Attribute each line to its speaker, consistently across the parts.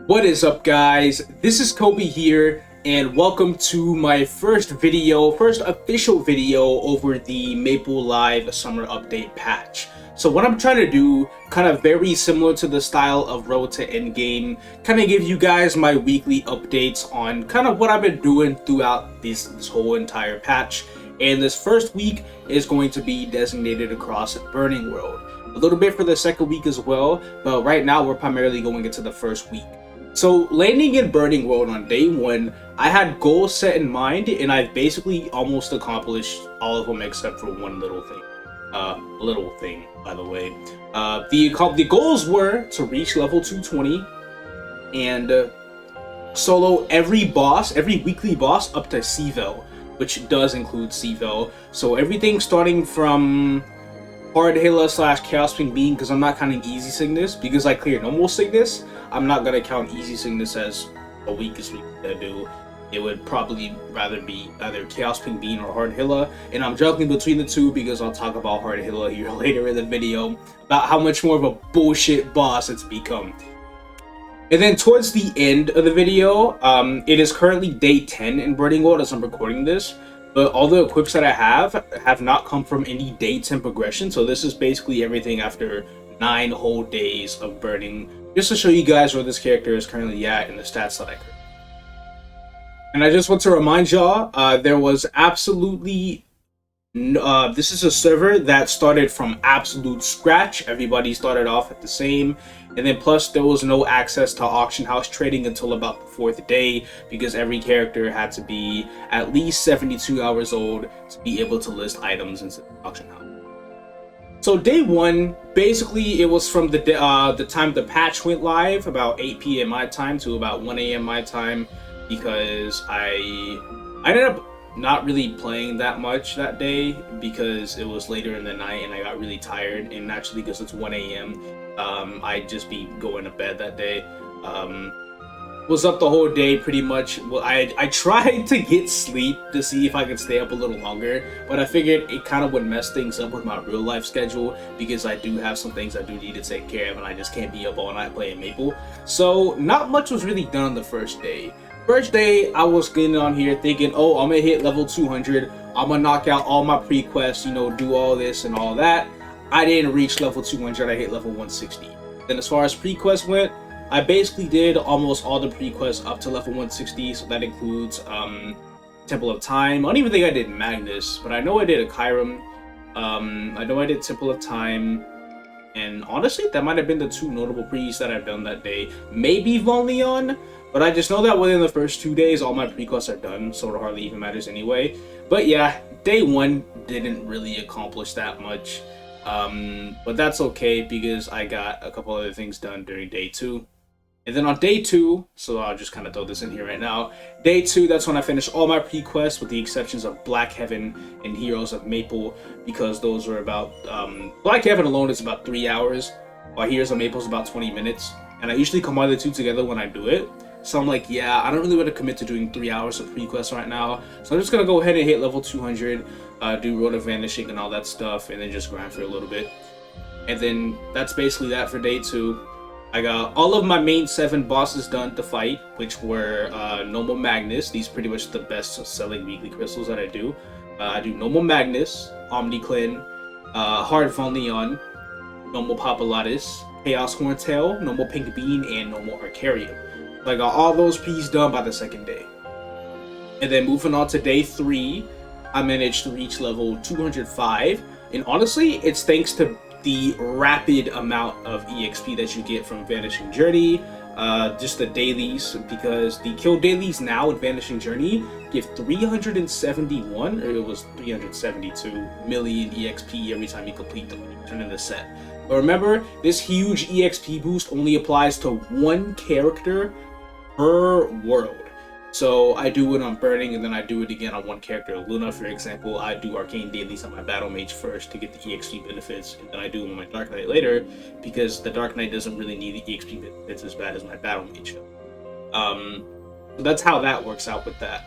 Speaker 1: What is up, guys? This is Kobe here, and welcome to my first official video over the Maple Live Summer Update patch. So what I'm trying to do, kind of very similar to the style of Road to Endgame, kind of give you guys my weekly updates on kind of what I've been doing throughout this whole entire patch. And this first week is going to be designated across Burning World. A little bit for the second week as well, but right now we're primarily going into the first week. So landing in Burning World on day one, I had goals set in mind, and I've basically almost accomplished all of them except for one little thing. By the way. The goals were to reach level 220 and solo every weekly boss up to C-Vel, which does include C-Vel. So everything starting from Hard Hilla / Chaos Pink Bean, because I'm not counting Easy Cygnus, because I cleared Normal Cygnus. I'm not gonna count Easy Cygnus as the weakest week to do. It would probably rather be either Chaos Pink Bean or Hard Hilla, and I'm juggling between the two because I'll talk about Hard Hilla here later in the video about how much more of a bullshit boss it's become. And then towards the end of the video, it is currently day 10 in Burning World as I'm recording this. But all the equips that I have not come from any day 10 progression, so this is basically everything after 9 whole days of burning, just to show you guys where this character is currently at and the stats that I could. And I just want to remind y'all, there was absolutely this is a server that started from absolute scratch. Everybody started off at the same, and then plus there was no access to auction house trading until about the 4th day, because every character had to be at least 72 hours old to be able to list items into the auction house. So day one, basically it was from the time the patch went live, about 8 p.m. my time to about 1 a.m. my time, because I ended up not really playing that much that day because it was later in the night and I got really tired, and naturally because it's 1 a.m. I'd just be going to bed that day. Was up the whole day pretty much. Well, I tried to get sleep to see if I could stay up a little longer, but I figured it kind of would mess things up with my real life schedule because I do have some things I do need to take care of and I just can't be up all night playing Maple. So not much was really done on the first day. First day, I was getting on here thinking, oh, I'm gonna hit level 200, I'm gonna knock out all my pre-quests, do all this and all that. I didn't reach level 200, I hit level 160. Then as far as pre-quests went, I basically did almost all the pre-quests up to level 160, so that includes Temple of Time. I don't even think I did Magnus, but I know I did a Chiron. I know I did Temple of Time, and honestly, that might have been the two notable pre's that I've done that day. Maybe Vellum, but I just know that within the first 2 days, all my pre-quests are done, so it hardly even matters anyway. But yeah, day one didn't really accomplish that much. But that's okay because I got a couple other things done during day two. And then on day two, so I'll just kind of throw this in here right now. Day two, that's when I finished all my pre-quests with the exceptions of Black Heaven and Heroes of Maple, because those were about, Black Heaven alone is about 3 hours, while Heroes of Maple is about 20 minutes. And I usually combine the two together when I do it. So I'm like, yeah, I don't really want to commit to doing 3 hours of pre-quests right now. So I'm just going to go ahead and hit level 200, do Road of Vanishing and all that stuff, and then just grind for a little bit. And then that's basically that for day two. I got all of my main 7 bosses done to fight, which were Normal Magnus. These are pretty much the best selling weekly crystals that I do. I do Normal Magnus, Omniclin, Hard Von Leon, Normal Papulatus, Chaos Horntail, Normal Pink Bean, and Normal Arcarium. So I got all those P's done by the second day. And then moving on to day 3, I managed to reach level 205. And honestly, it's thanks to the rapid amount of EXP that you get from Vanishing Journey, just the dailies, because the kill dailies now in Vanishing Journey give 371, or it was 372 million EXP every time you complete them when you turn in the set. But remember, this huge EXP boost only applies to 1 character per world. So I do it on Burning, and then I do it again on 1 character. Luna, for example, I do Arcane Dailies on my Battle Mage first to get the EXP benefits, and then I do them on my Dark Knight later, because the Dark Knight doesn't really need the EXP benefits as bad as my Battle Mage. So that's how that works out with that.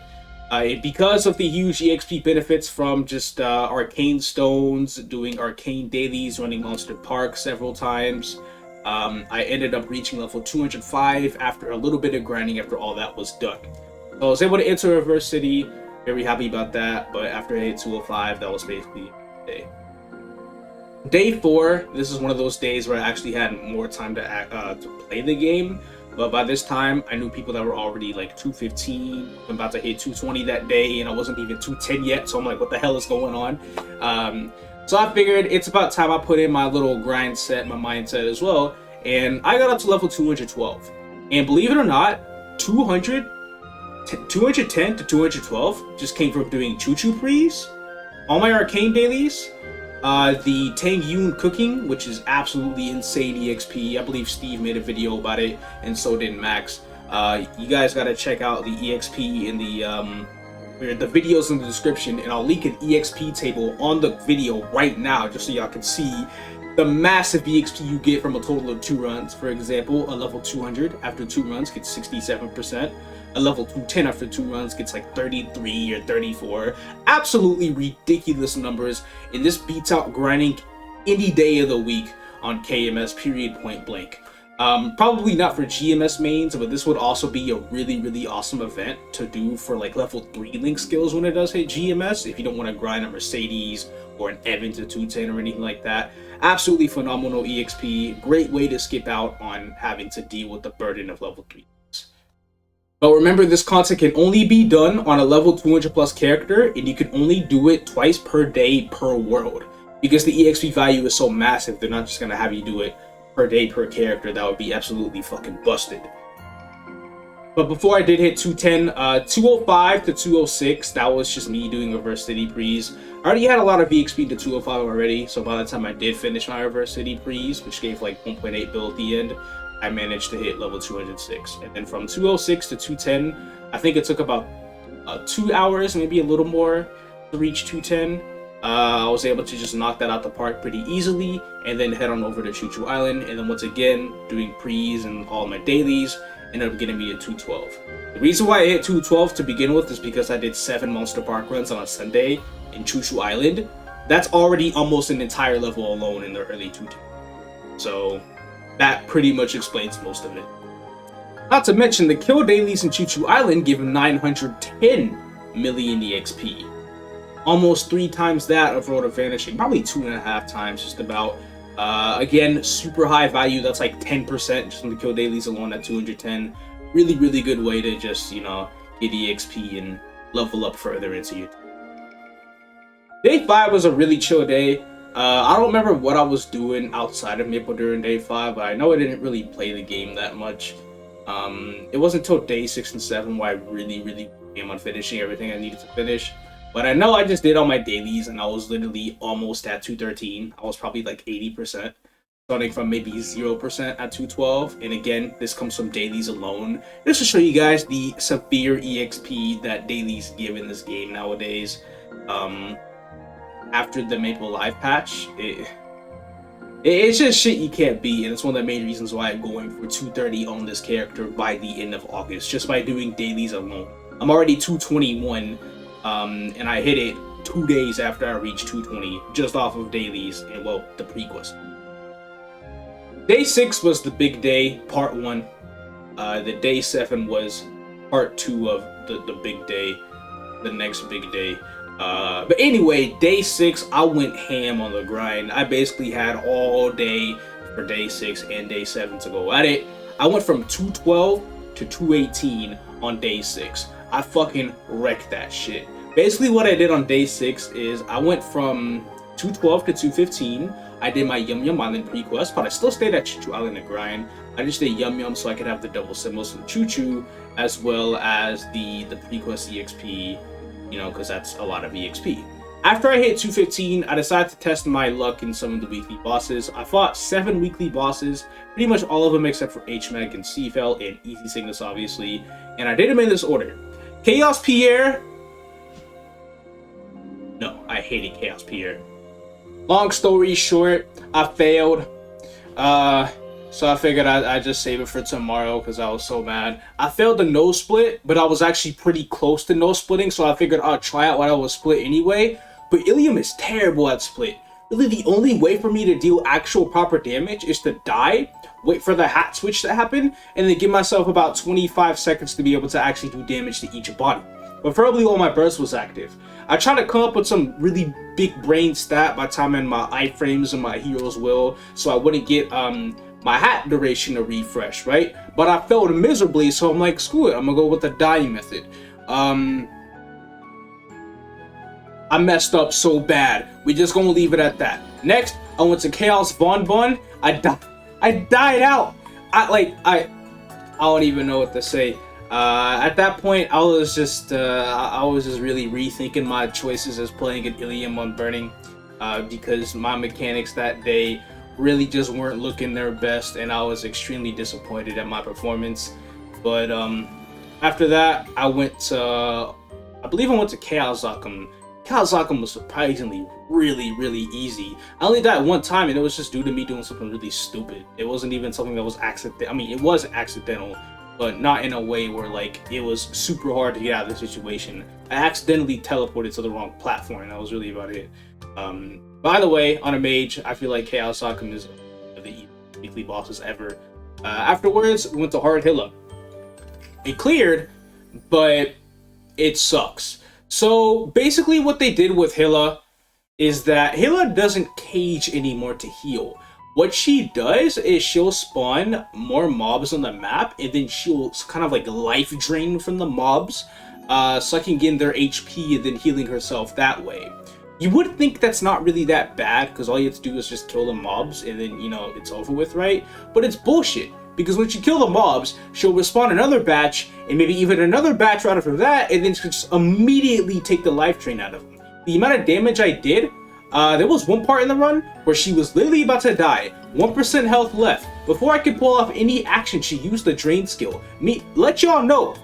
Speaker 1: Because of the huge EXP benefits from just Arcane Stones, doing Arcane Dailies, running Monster Park several times, I ended up reaching level 205 after a little bit of grinding after all that was done. So I was able to enter Reverse City, very happy about that, but after I hit 205, that was basically the day. Day 4, this is one of those days where I actually had more time to play the game, but by this time, I knew people that were already like 215, I'm about to hit 220 that day, and I wasn't even 210 yet, so I'm like, what the hell is going on? So I figured it's about time I put in my little grind set, my mindset as well, and I got up to level 212. And believe it or not, 210 to 212 just came from doing choo-choo prees, all my arcane dailies, the Tangyoon cooking, which is absolutely insane EXP. I believe Steve made a video about it, and so did Max. You guys gotta check out the EXP in the videos in the description, and I'll link an EXP table on the video right now just so y'all can see the massive EXP you get from a total of 2 runs. For example, a level 200 after 2 runs gets 67%. A level 210 after 2 runs gets like 33 or 34. Absolutely ridiculous numbers, and this beats out grinding any day of the week on KMS, period, point blank. Probably not for GMS mains, but this would also be a really awesome event to do for like level 3 link skills when it does hit GMS, if you don't want to grind a Mercedes or an Evan to 210 or anything like that. Absolutely phenomenal EXP, great way to skip out on having to deal with the burden of level 3. But remember, this content can only be done on a level 200 plus character, and you can only do it twice per day per world. Because the EXP value is so massive, they're not just going to have you do it per day per character. That would be absolutely fucking busted. But before I did hit 210, 205 to 206, that was just me doing Reverse City prees. I already had a lot of EXP to 205 already, so by the time I did finish my Reverse City prees, which gave like 1.8 bill at the end, I managed to hit level 206. And then from 206 to 210, I think it took about 2 hours, maybe a little more, to reach 210. I was able to just knock that out the park pretty easily, and then head on over to Choo Choo Island, and then once again, doing prees and all my dailies, ended up getting me to 212. The reason why I hit 212 to begin with is because I did 7 Monster Park runs on a Sunday in Choo Choo Island. That's already almost an entire level alone in the early 210. So that pretty much explains most of it. Not to mention, the kill dailies in Choo Choo Island give 910 million EXP. Almost 3 times that of Road of Vanishing, probably 2.5 times just about. Again, super high value, that's like 10% just from the kill dailies alone at 210. Really good way to just, you know, get EXP and level up further into your team. Day 5 was a really chill day. I don't remember what I was doing outside of Maple during day 5, but I know I didn't really play the game that much. It wasn't until day 6 and 7 where I really came on finishing everything I needed to finish. But I know I just did all my dailies, and I was literally almost at 213. I was probably like 80%, starting from maybe 0% at 212. And again, this comes from dailies alone, just to show you guys the severe EXP that dailies give in this game nowadays. After the Maple Live patch, it's just shit you can't beat, and it's one of the main reasons why I'm going for 230 on this character by the end of August, just by doing dailies alone. I'm already 221, and I hit it 2 days after I reached 220, just off of dailies and, well, the pre-quest. Day 6 was the big day, part 1. The day 7 was part 2 of the big day, the next big day. But anyway, day 6, I went ham on the grind. I basically had all day for day 6 and day 7 to go at it. I went from 212 to 218 on day 6. I fucking wrecked that shit. Basically what I did on day 6 is I went from 212 to 215. I did my Yum Yum Island pre-quest, but I still stayed at Choo Choo Island to grind. I just did Yum Yum so I could have the double symbols from Choo Choo, as well as the pre-quest EXP, you know, because that's a lot of EXP. After I hit 215, I decided to test my luck in some of the weekly bosses. I fought 7 weekly bosses, pretty much all of them except for HMEG and CFL and Easy Cygnus, obviously, and I did them in this order. Chaos Pierre. No, I hated Chaos Pierre. Long story short, I failed. So I figured I'd just save it for tomorrow because I was so mad. I failed the no split, but I was actually pretty close to no splitting, so I figured I'd try out while I was split anyway. But Illium is terrible at split. Really, the only way for me to deal actual proper damage is to die wait for the hat switch to happen, and then give myself about 25 seconds to be able to actually do damage to each body. Preferably while my burst was active. I try to come up with some really big brain stat by timing my iframes and my hero's will, so I wouldn't get my hat duration to refresh, right? But I failed miserably, so I'm like, screw it, I'm gonna go with the dying method. I messed up so bad. We just gonna leave it at that. Next, I went to Chaos Bonbon. I died out. I don't even know what to say. At that point, I was just really rethinking my choices as playing an Illium on Burning, because my mechanics that day really just weren't looking their best, and I was extremely disappointed at my performance. But after that, I went to, I believe I went to Chaos Zakum. Chaos Zakum was surprisingly really easy. I only died one time, and it was just due to me doing something really stupid. It wasn't even something that was accidental. I mean, it was accidental, but not in a way where like it was super hard to get out of the situation. I accidentally teleported to the wrong platform, and that was really about it. By the way, on a mage, I feel like Chaos Zakum is one of the weekly bosses ever. Afterwards, we went to Hard Hilla. It cleared, but it sucks. So basically what they did with Hilla is that Hilla doesn't cage anymore to heal. What she does is she'll spawn more mobs on the map, and then she'll kind of like life drain from the mobs, sucking in their HP and then healing herself that way. You would think that's not really that bad, because all you have to do is just kill the mobs and then, you know, it's over with, right? But it's bullshit, because when she kills the mobs, she'll respawn another batch, and maybe even another batch right after that, and then she'll just immediately take the life drain out of them. The amount of damage I did, there was one part in the run where she was literally about to die, 1% health left. Before I could pull off any action, she used the drain skill. Let y'all know,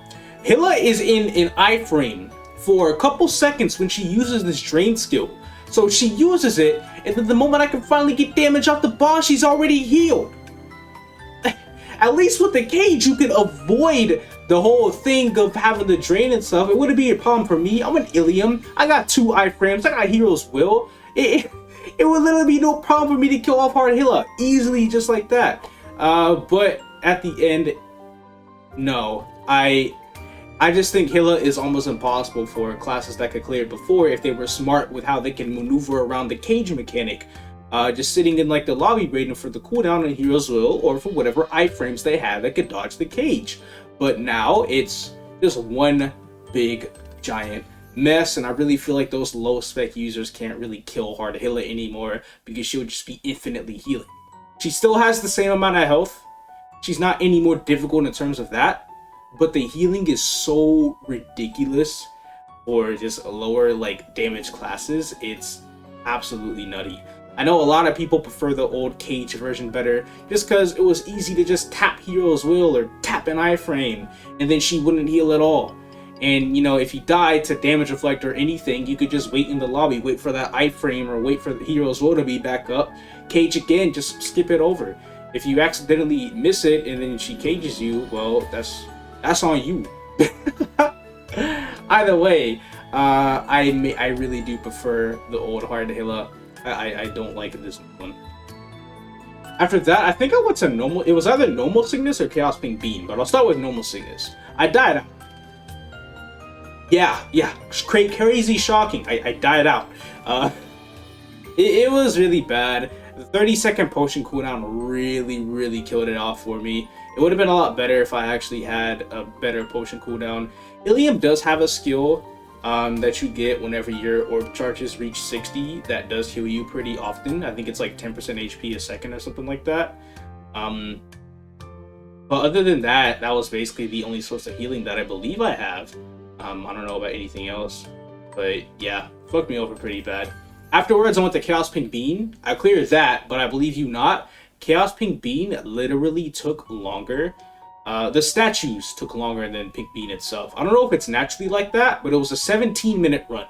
Speaker 1: Hilla is in an iframe for a couple seconds when she uses this drain skill. So she uses it, and then the moment I can finally get damage off the boss, she's already healed. At least with the cage, you can avoid the whole thing of having the drain and stuff. It wouldn't be a problem for me. I'm an Illium. I got 2 iframes. I got Hero's Will. It would literally be no problem for me to kill off Hard Hilla easily, just like that. But at the end, no. I just think Hilla is almost impossible for classes that could clear it before if they were smart with how they can maneuver around the cage mechanic. Just sitting in like the lobby waiting for the cooldown in Hero's Will, or for whatever iframes they have that could dodge the cage. But now it's just one big giant mess, and I really feel like those low spec users can't really kill Hard Hilla anymore, because she would just be infinitely healing. She still has the same amount of health. She's not any more difficult in terms of that, but the healing is so ridiculous for just lower like damage classes. It's absolutely nutty. I know a lot of people prefer the old cage version better, just because it was easy to just tap Hero's Will or tap an iframe, and then she wouldn't heal at all. And you know, if you died to damage reflect or anything, you could just wait in the lobby, wait for that iframe, or wait for the Hero's Will to be back up, cage again, just skip it over. If you accidentally miss it and then she cages you, well, that's on you. Either way, I really do prefer the old Hard Hilla. I don't like this one. After that, I think I went to normal. It was either normal sickness or Chaos Pink Bean, but I'll start with normal sickness. I died. Yeah, crazy shocking. I died out. It was really bad. The 30-second potion cooldown really killed it off for me. It would have been a lot better if I actually had a better potion cooldown. Illium does have a skill that you get whenever your orb charges reach 60 that does heal you pretty often. I think it's like 10% HP a second or something like that. But other than that, that was basically the only source of healing that I believe I have. I don't know about anything else, but yeah, fucked me over pretty bad. Afterwards, I went to Chaos Pink Bean. I cleared that, but I believe you not, Chaos Pink Bean literally took longer. The statues took longer than Pink Bean itself. I don't know if it's naturally like that, but it was a 17-minute run.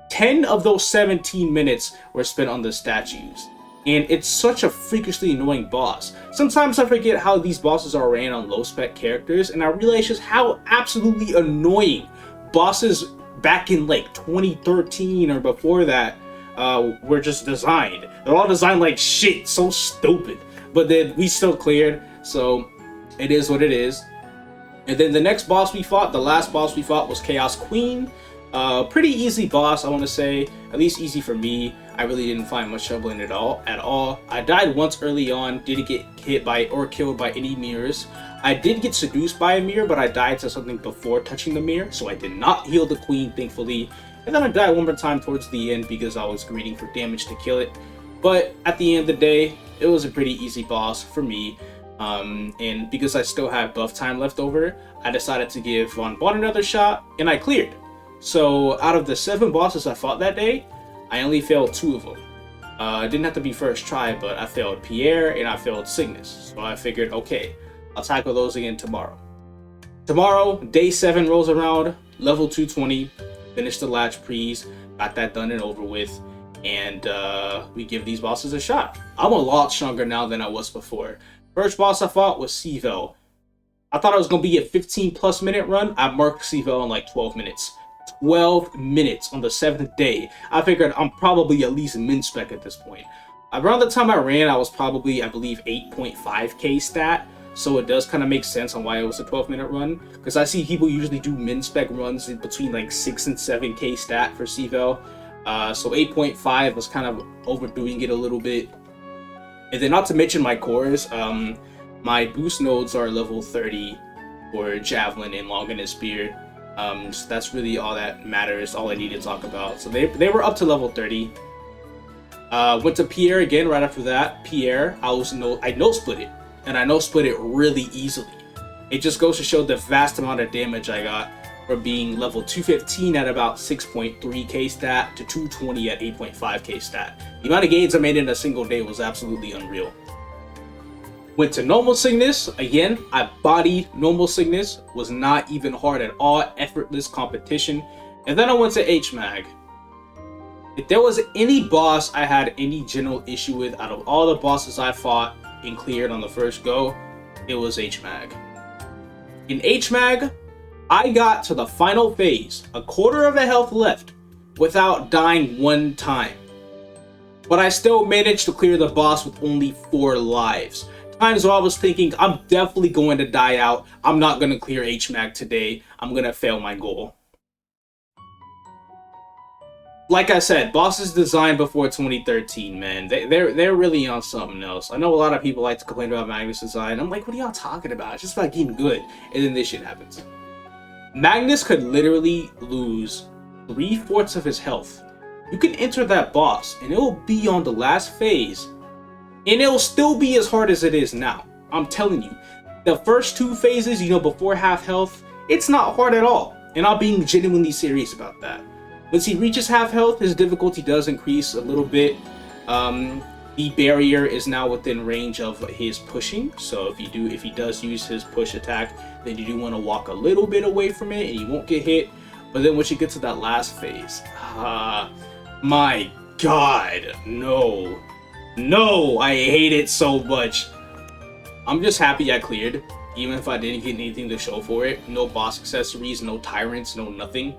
Speaker 1: 10 of those 17 minutes were spent on the statues. And it's such a freakishly annoying boss. Sometimes I forget how these bosses are ran on low-spec characters, and I realize just how absolutely annoying bosses back in like 2013 or before that were just designed. They're all designed like shit, so stupid. but then we still cleared, so it is what it is. And then the next boss we fought, the last boss we fought, was Chaos Queen. Pretty easy boss, I want to say, at least easy for me. I really didn't find much trouble in it at all. I died once early on, didn't get hit by or killed by any mirrors. I did get seduced by a mirror, but I died to something before touching the mirror, so I did not heal the queen, thankfully. And then I died one more time towards the end because I was greeting for damage to kill it. But at the end of the day, it was a pretty easy boss for me. And because I still have buff time left over, I decided to give Von Bon another shot, and I cleared. So out of the 7 bosses I fought that day, I only failed 2 of them. It didn't have to be first try, but I failed Pierre and I failed Cygnus. So I figured, okay, I'll tackle those again tomorrow. Tomorrow, day 7 rolls around, level 220, finish the Latch Prees, got that done and over with, and we give these bosses a shot. I'm a lot stronger now than I was before. First boss I fought was Vellum. I thought it was going to be a 15+ minute run. I marked Vellum in like 12 minutes. 12 minutes on the 7th day. I figured I'm probably at least min-spec at this point. Around the time I ran, I was probably, I believe, 8.5k stat. So it does kind of make sense on why it was a 12-minute run. Because I see people usually do min-spec runs in between like 6 and 7k stat for Vellum. So 8.5 was kind of overdoing it a little bit. And then not to mention my cores, my boost nodes are level 30 for Javelin and Long and Spear. So that's really all that matters, all I need to talk about. So they were up to level 30. Went to Pierre again right after that. Pierre, I no split it, and I no split it really easily. It just goes to show the vast amount of damage I got from being level 215 at about 6.3k stat to 220 at 8.5k stat. The amount of gains I made in a single day was absolutely unreal. Went to Normal Cygnus. Again, I bodied Normal Cygnus. Was not even hard at all. Effortless competition. And then I went to H-Mag. If there was any boss I had any general issue with out of all the bosses I fought and cleared on the first go, it was H-Mag. In H-Mag, I got to the final phase, a quarter of a health left, without dying one time. But I still managed to clear the boss with only 4 lives. Times where I was thinking, I'm definitely going to die out. I'm not going to clear H-Mag today. I'm going to fail my goal. Like I said, bosses designed before 2013, man. They're really on something else. I know a lot of people like to complain about Magnus design. I'm like, what are y'all talking about? It's just about getting good. And then this shit happens. Magnus could literally lose 3/4 of his health. You can enter that boss, and it will be on the last phase. And it'll still be as hard as it is now. I'm telling you. The first 2 phases, before half health, it's not hard at all. And I'm being genuinely serious about that. Once he reaches half health, his difficulty does increase a little bit. The barrier is now within range of his pushing. So if he does use his push attack, then you do want to walk a little bit away from it and you won't get hit. But then once you get to that last phase, my God, no. No, I hate it so much. I'm just happy I cleared, even if I didn't get anything to show for it. No boss accessories, no tyrants, no nothing.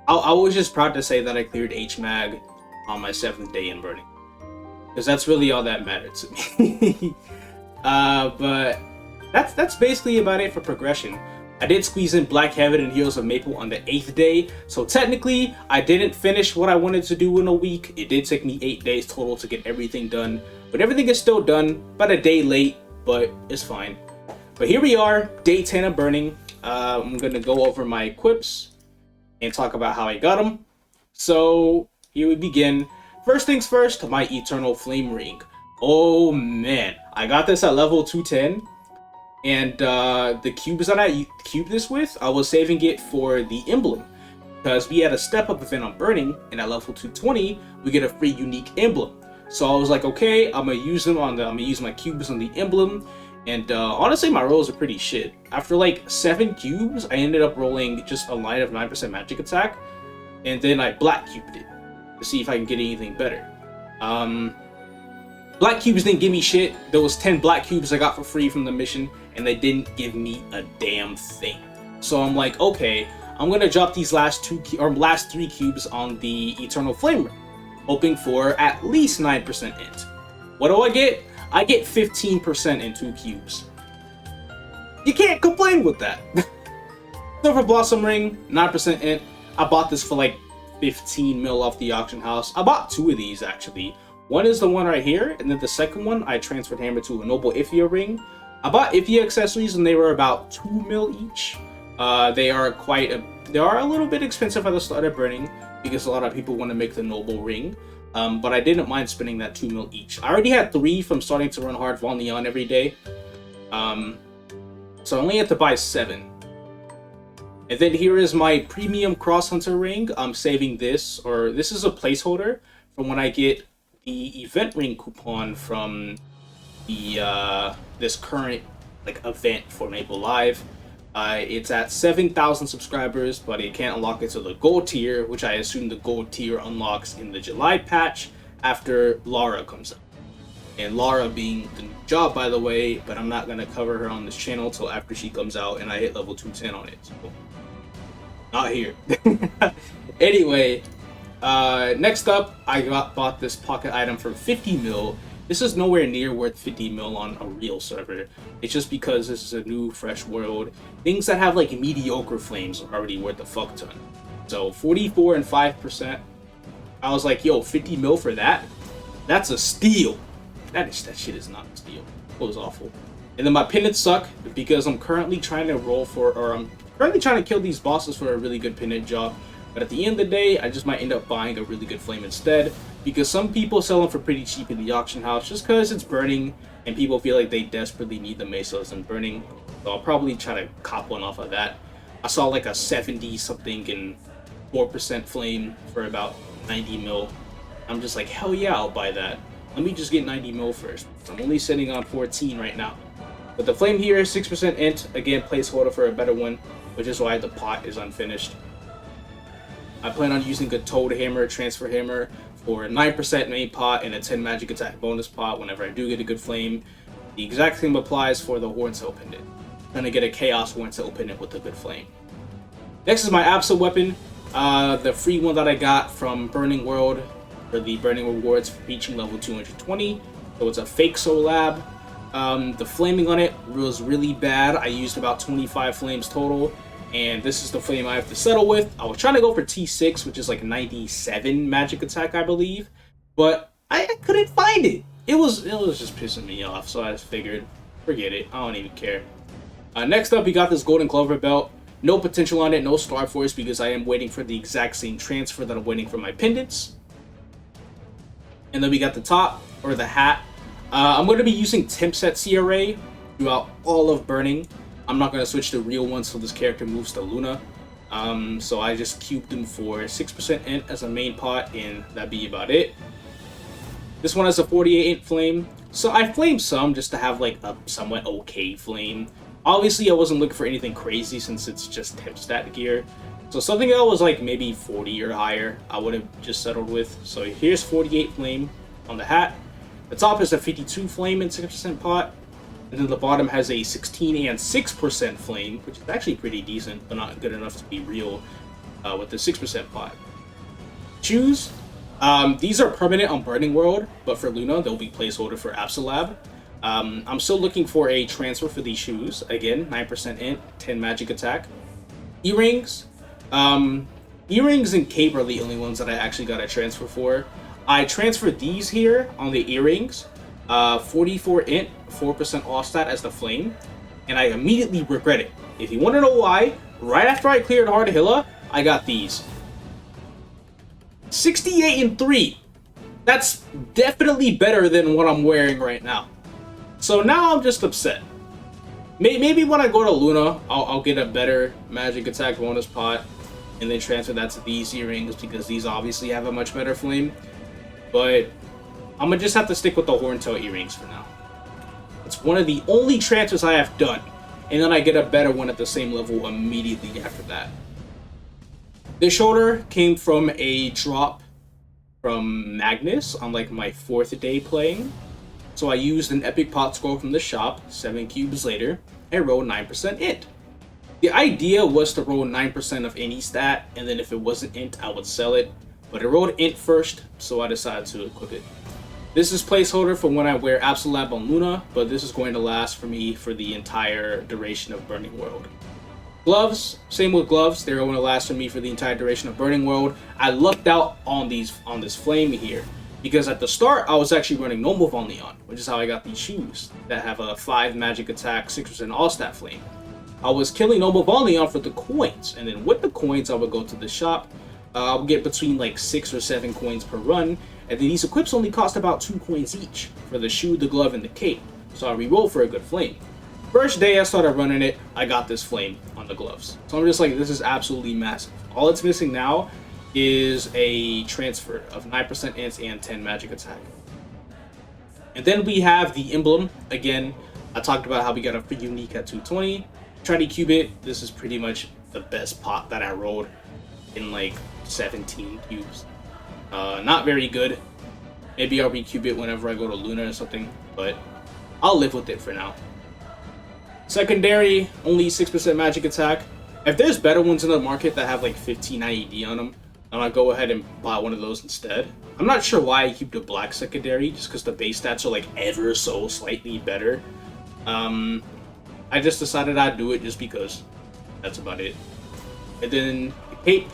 Speaker 1: I was just proud to say that I cleared H-Mag on my 7th day in burning. Because that's really all that mattered to me. But that's basically about it for progression. I did squeeze in Black Heaven and Heroes of Maple on the 8th day, so technically I didn't finish what I wanted to do in a week. It did take me 8 days total to get everything done, but everything is still done, about a day late, but it's fine. But here we are, day 10 of burning. I'm gonna go over my equips and talk about how I got them. So here we begin. First things first, my Eternal Flame Ring. Oh man, I got this at level 210. And the cubes that I cubed this with, I was saving it for the emblem. Because we had a step up event on burning, and at level 220, we get a free unique emblem. So I was like, okay, I'm gonna use my cubes on the emblem. And honestly, my rolls are pretty shit. After like 7 cubes, I ended up rolling just a line of 9% magic attack. And then I black cubed it to see if I can get anything better. Black cubes didn't give me shit. There was 10 black cubes I got for free from the mission, and they didn't give me a damn thing. So I'm like, okay, I'm gonna drop these last 3 cubes on the Eternal Flame Ring, hoping for at least 9% int. What do I get? I get 15% in 2 cubes. You can't complain with that. Silver Blossom Ring, 9% int. I bought this for like 15 mil off the auction house. I bought 2 of these actually. One is the one right here, and then the second one I transferred hammer to a Noble Ifia ring. I bought Ifia accessories and they were about 2 mil each. They are a little bit expensive at the start of burning because a lot of people want to make the Noble ring. But I didn't mind spending that 2 mil each. I already had 3 from starting to run hard Von Leon every day. So I only had to buy 7. And then here is my premium Cross Hunter ring. I'm saving this, or this is a placeholder from when I get the event ring coupon from the this current like event for Maple Live. It's at 7,000 subscribers, but it can't unlock it to the gold tier, which I assume the gold tier unlocks in the July patch after Lara comes out. And Lara being the new job, by the way, but I'm not going to cover her on this channel till after she comes out and I hit level 210 on it. So, not here. Anyway, next up, I bought this pocket item for 50 mil. This is nowhere near worth 50 mil on a real server. It's just because this is a new, fresh world. Things that have like mediocre flames are already worth a fuck ton. So 44 and 5%. I was like, yo, 50 mil for that? That's a steal. That shit is not a steal. It was awful. And then my pendants suck because I'm currently trying to I'm currently trying to kill these bosses for a really good pendant job. But at the end of the day, I just might end up buying a really good flame instead, because some people sell them for pretty cheap in the auction house just because it's burning and people feel like they desperately need the Mesa and burning. So I'll probably try to cop one off of that. I saw like a 70 something and 4% flame for about 90 mil. I'm just like, hell yeah, I'll buy that. Let me just get 90 mil first. I'm only sitting on 14 right now. But the flame here is 6% int. Again, placeholder for a better one, which is why the pot is unfinished. I plan on using a Toad Hammer, Transfer Hammer for 9% main pot and a 10 magic attack bonus pot whenever I do get a good flame. The exact same applies for the Horntail Pendant. I'm trying to get a Chaos Horntail Pendant with a good flame. Next is my Absol weapon, the free one that I got from Burning World for the Burning Rewards for reaching level 220. So it's a fake Soul Lab. The flaming on it was really bad. I used about 25 flames total. And this is the flame I have to settle with. I was trying to go for T6, which is like 97 magic attack, I believe. But I couldn't find it. It was just pissing me off. So I just figured, forget it. I don't even care. Next up, we got this Golden Clover belt. No potential on it, no Star Force, because I am waiting for the exact same transfer that I'm waiting for my pendants. And then we got the top, or the hat. I'm going to be using Temp Set CRA throughout all of Burning. I'm not going to switch to real ones till this character moves to Luna. So I just cubed him for 6% int as a main pot, and that'd be about it. This one has a 48 int flame. So I flamed some just to have like a somewhat okay flame. Obviously I wasn't looking for anything crazy since it's just temp stat gear. So something that was like maybe 40 or higher I would have just settled with. So here's 48 flame on the hat. The top is a 52 flame and 6% pot. And then the bottom has a 16 and 6% flame, which is actually pretty decent, but not good enough to be real with the 6% pot. Shoes. These are permanent on Burning World, but for Luna, they'll be placeholder for Absolab. I'm still looking for a transfer for these shoes. Again, 9% int, 10 magic attack. Earrings. Earrings and cape are the only ones that I actually got a transfer for. I transferred these here on the earrings. 44 int, 4% off stat as the flame, and I immediately regret it. If you want to know why, right after I cleared Hardhilla, I got these. 68 and 3. That's definitely better than what I'm wearing right now. So now I'm just upset. Maybe when I go to Luna, I'll get a better magic attack bonus pot and then transfer that to these earrings because these obviously have a much better flame. But I'm gonna just have to stick with the Horntail earrings for now. It's one of the only transfers I have done, and then I get a better one at the same level immediately after that. This shoulder came from a drop from Magnus on like my 4th day playing. So I used an epic pot scroll from the shop 7 cubes later and rolled 9% int. The idea was to roll 9% of any stat, and then if it wasn't int, I would sell it. But it rolled int first, so I decided to equip it. This is placeholder for when I wear Absolute Lab on Luna, but this is going to last for me for the entire duration of Burning World. Gloves, same with gloves. They're going to last for me for the entire duration of Burning World. I lucked out on this flame here, because at the start I was actually running normal Vellum, which is how I got these shoes that have a 5 magic attack, 6% all stat flame. I was killing normal Vellum for the coins, and then with the coins I would go to the shop. I would get between like 6 or 7 coins per run, and then these equips only cost about 2 coins each for the shoe, the glove, and the cape. So I reroll for a good flame. First day I started running it, I got this flame on the gloves. So I'm just like, this is absolutely massive. All it's missing now is a transfer of 9% ants and 10 magic attack. And then we have the emblem. Again, I talked about how we got a unique at 220. Try to cube it. This is pretty much the best pot that I rolled in like 17 cubes. Not very good. Maybe I'll recube it whenever I go to Luna or something, but I'll live with it for now. Secondary, only 6% magic attack. If there's better ones in the market that have like 15 IED on them, I'm gonna go ahead and buy one of those instead. I'm not sure why I keep the black secondary, just because the base stats are like ever so slightly better. I just decided I'd do it just because. That's about it. And then the cape.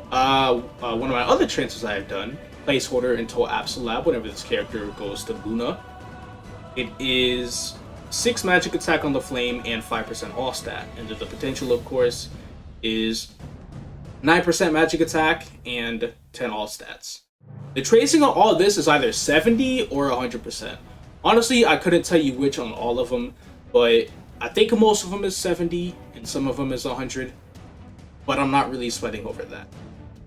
Speaker 1: One of my other transfers I have done, placeholder until Absolute Lab whenever this character goes to Luna. It is 6 magic attack on the flame and 5% all stat. And the potential, of course, is 9% magic attack and 10 all stats. The tracing on all of this is either 70 or 100%. Honestly, I couldn't tell you which on all of them, but I think most of them is 70 and some of them is 100. But I'm not really sweating over that.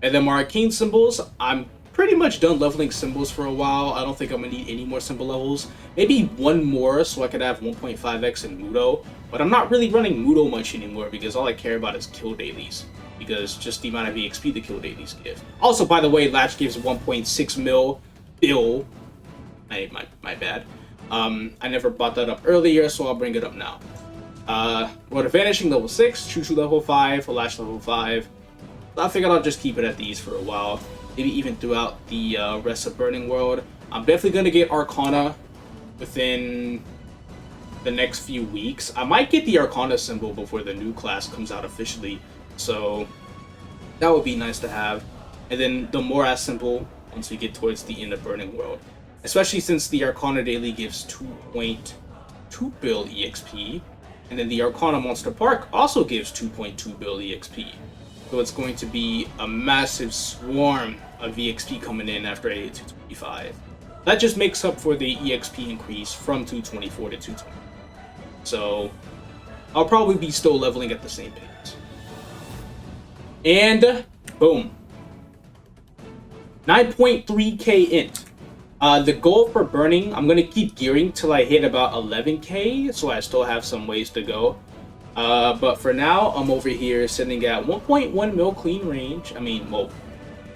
Speaker 1: And then my arcane symbols, I'm pretty much done leveling symbols for a while. I don't think I'm gonna need any more symbol levels. Maybe one more so I could have 1.5x in Mudo. But I'm not really running Mudo much anymore because all I care about is kill dailies. Because just the amount of EXP the kill dailies give. Also, by the way, Latch gives 1.6 mil bill. My bad. I never brought that up earlier, so I'll bring it up now. Road of Vanishing level 6, Choo-Choo level 5, Latch level 5. I figured I'll just keep it at these for a while. Maybe even throughout the rest of Burning World. I'm definitely going to get Arcana within the next few weeks. I might get the Arcana symbol before the new class comes out officially. So that would be nice to have. And then the Morass symbol once we get towards the end of Burning World. Especially since the Arcana Daily gives 2.2 bill EXP. And then the Arcana Monster Park also gives 2.2 bill EXP. So it's going to be a massive swarm of EXP coming in after I hit 225. That just makes up for the EXP increase from 224 to 220. So I'll probably be still leveling at the same pace. And boom. 9.3k int. The goal for burning, I'm going to keep gearing till I hit about 11k, so I still have some ways to go. But for now, I'm over here sitting at 1.1 mil clean range. I mean, well,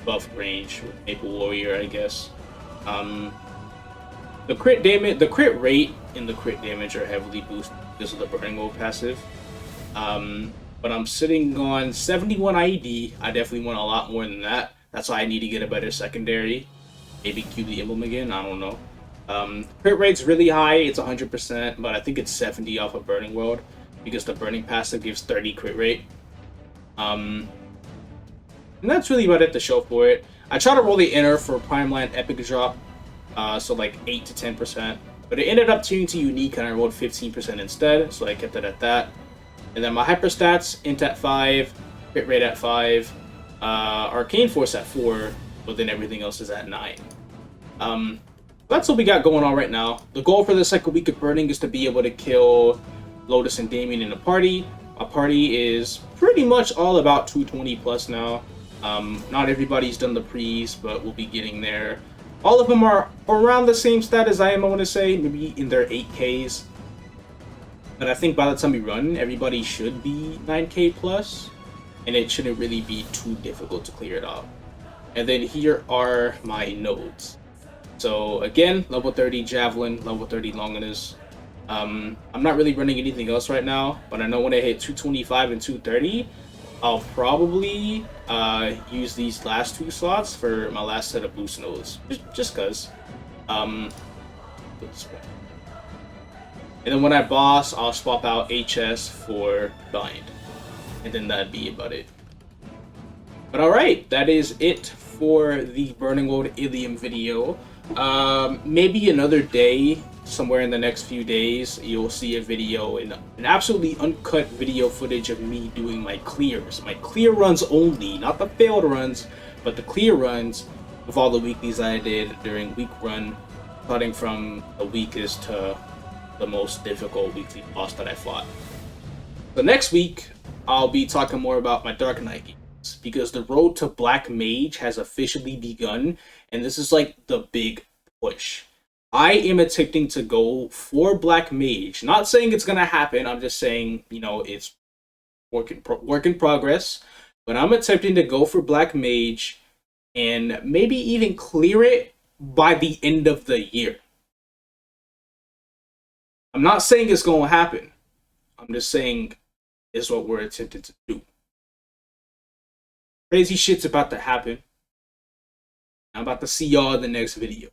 Speaker 1: buff range with Maple Warrior, I guess. The crit damage, the crit rate and the crit damage are heavily boosted because of the Burning World passive. But I'm sitting on 71 IED. I definitely want a lot more than that. That's why I need to get a better secondary. Maybe cue the emblem again, I don't know. Crit rate's really high, it's 100%, but I think it's 70 off of Burning World because the Burning passive gives 30 crit rate. And that's really about it to show for it. I try to roll the inner for Prime Land Epic Drop, so like 8 to 10%, but it ended up turning to unique and I rolled 15% instead, so I kept it at that. And then my hyper stats, int at 5, crit rate at 5, arcane force at 4, but then everything else is at 9. That's what we got going on right now. The goal for the second week of burning is to be able to kill Lotus and Damien in a party. My party is pretty much all about 220 plus now. Not everybody's done the pre's, but we'll be getting there. All of them are around the same stat as I am, I want to say, maybe in their 8Ks. But I think by the time we run, everybody should be 9K plus, and it shouldn't really be too difficult to clear it out. And then here are my nodes. So again, level 30 Javelin, level 30 Longinus. I'm not really running anything else right now, but I know when I hit 225 and 230, I'll probably use these last 2 slots for my last set of boost nodes. Just cause. This way. And then when I boss, I'll swap out HS for bind. And then that'd be about it. But alright, that is it for the Burning World Illium video. Maybe another day, somewhere in the next few days, you'll see a video, an absolutely uncut video footage of me doing my clears. My clear runs only, not the failed runs, but the clear runs of all the weeklies I did during week one, starting from the weakest to the most difficult weekly boss that I fought. So next week, I'll be talking more about my Dark Knight games, because the road to Black Mage has officially begun, and this is like the big push. I am attempting to go for Black Mage. Not saying it's gonna happen, I'm just saying, you know, it's work in progress, but I'm attempting to go for Black Mage and maybe even clear it by the end of the year. I'm not saying it's gonna happen. I'm just saying it's what we're attempting to do. Crazy shit's about to happen. I'm about to see y'all in the next video.